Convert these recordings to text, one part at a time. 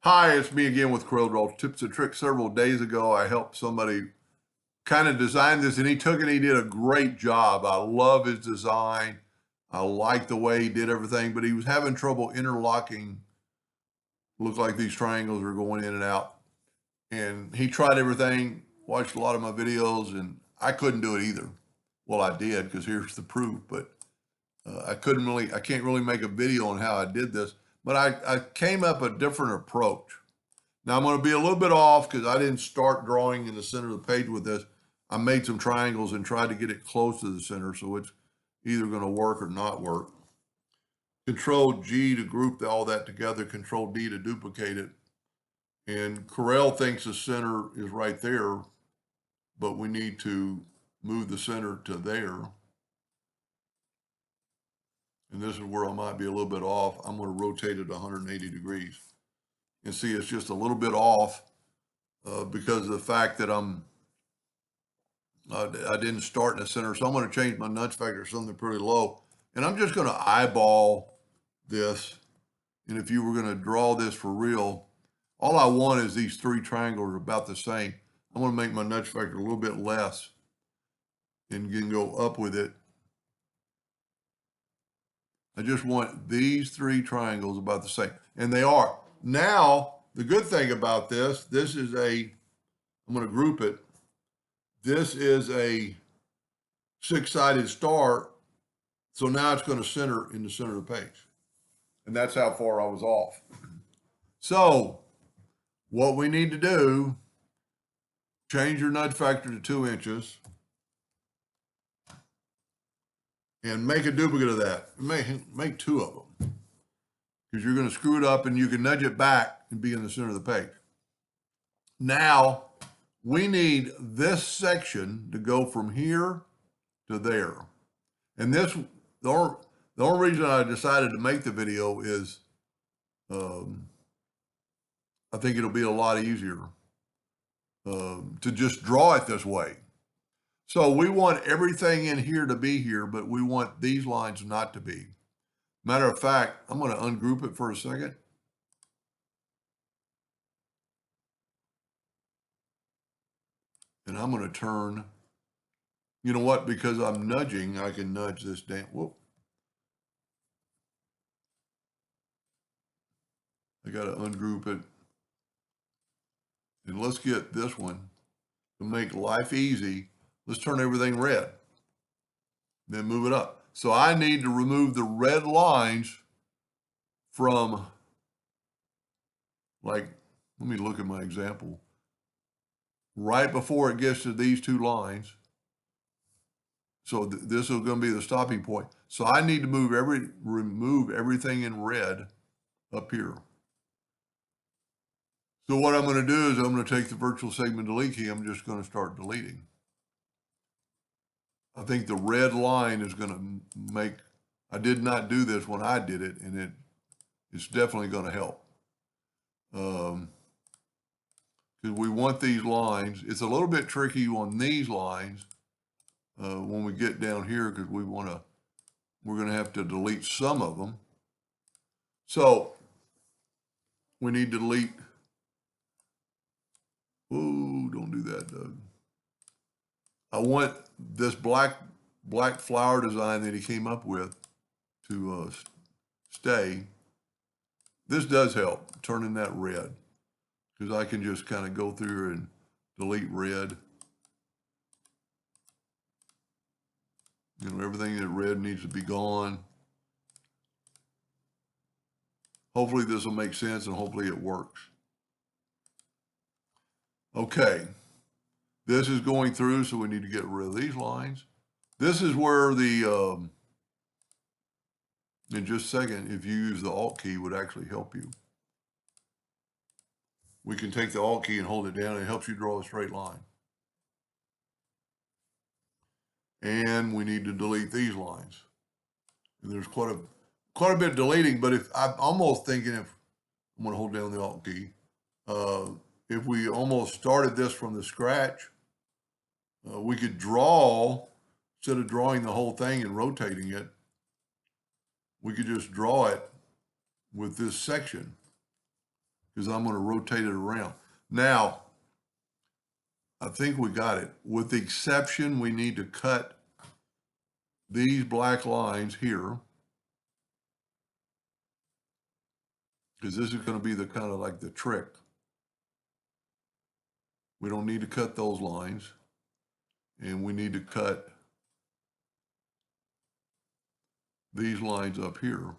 Hi, it's me again with Corel Draw Tips and Tricks. Several days ago, I helped somebody kind of design this, and he took it. He did a great job. I love his design. I like the way he did everything, but he was having trouble interlocking. Looked like these triangles are going in and out. And he tried everything, watched a lot of my videos, and I couldn't do it either. Well, I did, because here's the proof, but I can't really make a video on how I did this, but I came up a different approach. Now I'm going to be a little bit off because I didn't start drawing in the center of the page with this. I made some triangles and tried to get it close to the center, so it's either going to work or not work. Control G to group all that together, Control D to duplicate it. And Corel thinks the center is right there, but we need to move the center to there. And this is where I might be a little bit off. I'm going to rotate it 180 degrees. And see, it's just a little bit off because of the fact that I didn't start in the center. So I'm going to change my nudge factor to something pretty low. And I'm just going to eyeball this. And if you were going to draw this for real, all I want is these three triangles are about the same. I'm going to make my nudge factor a little bit less and can go up with it. I just want these three triangles about the same. And they are. Now, the good thing about this is I'm going to group it. This is a six-sided star. So now it's going to center in the center of the page. And that's how far I was off. So what we need to do, change your nudge factor to 2 inches and make a duplicate of that. Make two of them because you're going to screw it up and you can nudge it back and be in the center of the page. Now we need this section to go from here to there. And the only reason I decided to make the video is I think it'll be a lot easier to just draw it this way. So we want everything in here to be here, but we want these lines not to be. Matter of fact, I'm going to ungroup it for a second. And I'm going to turn, you know what, because I'm nudging, I can nudge this down. Whoop. I got to ungroup it. And let's get this one to make life easy. Let's turn everything red. Then move it up. So I need to remove the red lines from, like, let me look at my example. Right before it gets to these two lines. So this is going to be the stopping point. So I need to remove everything in red up here. So what I'm going to do is I'm going to take the virtual segment delete key. I'm just going to start deleting. I think the red line is going to make, I did not do this when I did it, and it's definitely going to help. Because we want these lines. It's a little bit tricky on these lines when we get down here because we're going to have to delete some of them. So we need to delete. Oh, don't do that, Doug. I want this black flower design that he came up with to stay. This does help, turning that red, because I can just kind of go through and delete red. You know, everything that red needs to be gone. Hopefully this will make sense and hopefully it works. Okay, this is going through, so we need to get rid of these lines. This is where the, in just a second, if you use the Alt key, would actually help you. We can take the Alt key and hold it down, and it helps you draw a straight line. And we need to delete these lines. And there's quite a bit deleting, but if I'm almost thinking if I'm going to hold down the Alt key, if we almost started this from the scratch, we could draw, instead of drawing the whole thing and rotating it, we could just draw it with this section. because I'm going to rotate it around. Now, I think we got it. With the exception, we need to cut these black lines here, because this is going to be the kind of like the trick. We don't need to cut those lines, and we need to cut these lines up here.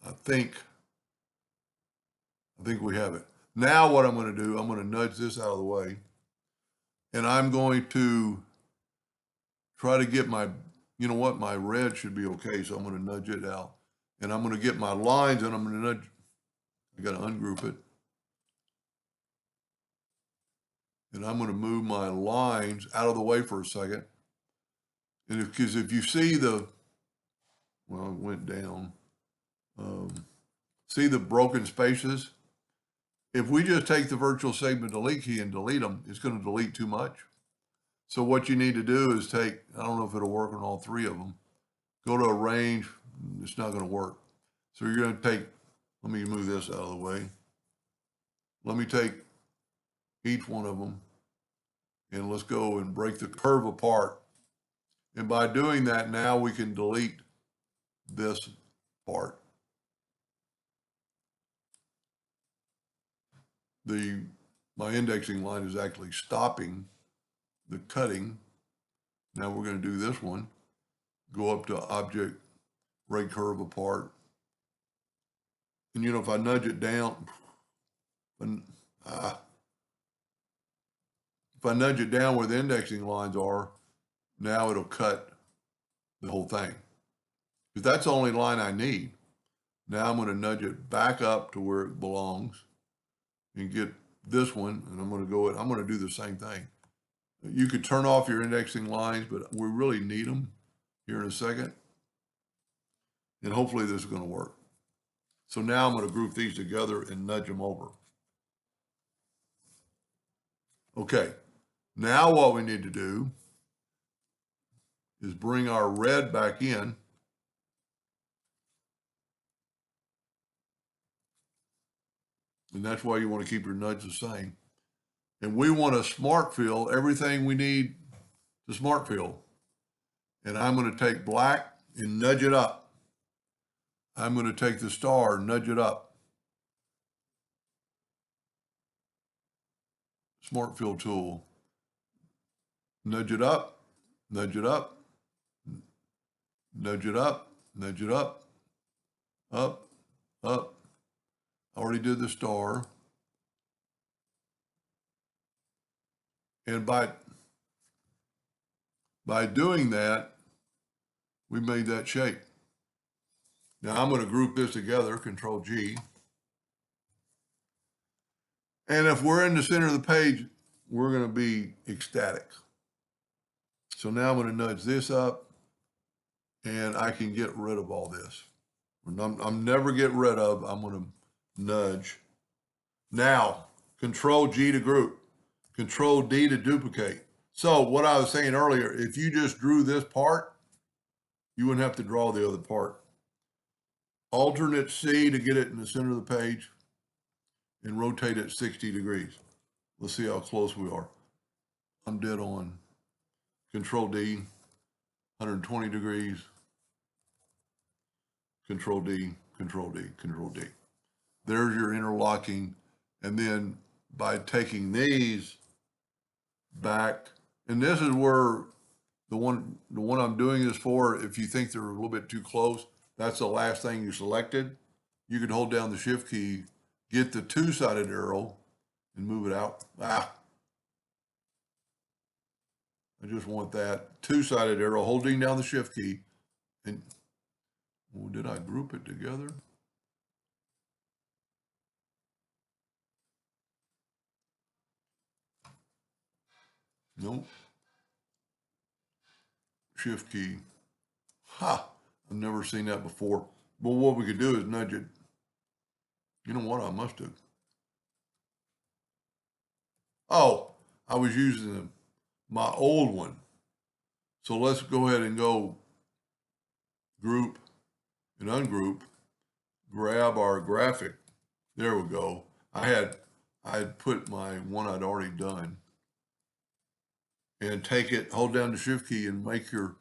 I think we have it. Now what I'm going to do, I'm going to nudge this out of the way, and I'm going to try to get my, you know what, my red should be okay, so I'm going to nudge it out. And I'm going to get my lines, and I'm going to nudge, I got to ungroup it. And I'm going to move my lines out of the way for a second. And because if you see the, well, it went down. See the broken spaces? If we just take the virtual segment delete key and delete them, it's going to delete too much. So what you need to do is take, I don't know if it'll work on all three of them, go to arrange, it's not going to work. So you're going to take, let me move this out of the way. Let me take each one of them and let's go and break the curve apart. And by doing that, now we can delete this part. My indexing line is actually stopping the cutting. Now we're going to do this one. Go up to object, break curve apart. And you know, if I nudge it down, if I nudge it down where the indexing lines are, now it'll cut the whole thing. Because that's the only line I need. Now I'm going to nudge it back up to where it belongs and get this one, and I'm going to do the same thing. You could turn off your indexing lines, but we really need them here in a second. And hopefully this is going to work. So now I'm going to group these together and nudge them over. Okay, now what we need to do is bring our red back in. And that's why you want to keep your nudge the same. And we want to smart fill everything we need to smart fill. And I'm going to take black and nudge it up. I'm going to take the star, nudge it up. Smart fill tool. Nudge it up, nudge it up, nudge it up, nudge it up, up, up. I already did the star. And by doing that, we made that shape. Now I'm going to group this together, Control G. And if we're in the center of the page, we're going to be ecstatic. So now I'm going to nudge this up, and I can get rid of all this. I'm never get rid of, I'm going to nudge. Now, Control G to group, Control D to duplicate. So what I was saying earlier, if you just drew this part, you wouldn't have to draw the other part. Alternate C to get it in the center of the page and rotate it 60 degrees. Let's see how close we are. I'm dead on. Control D, 120 degrees. Control D, Control D, Control D. There's your interlocking. And then by taking these back, and this is where the one I'm doing this for, if you think they're a little bit too close, that's the last thing you selected. You can hold down the shift key, get the two-sided arrow and move it out. I just want that two-sided arrow, holding down the shift key. And oh, did I group it together? Nope. Shift key. Ha! I've never seen that before. But what we could do is nudge it. You know what? I must have. Oh, I was using my old one. So let's go ahead and go group and ungroup, grab our graphic. There we go. I had put my one I'd already done, and take it, hold down the shift key and make your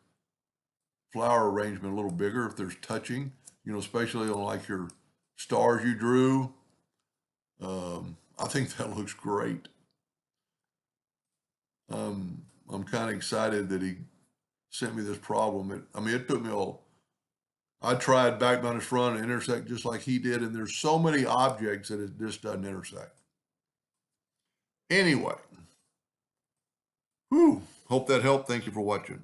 flower arrangement a little bigger if there's touching, especially on like your stars you drew. I think that looks great. I'm kind of excited that he sent me this problem. It took me I tried back minus front and intersect just like he did, and there's so many objects that it just doesn't intersect. Anyway, hope that helped. Thank you for watching.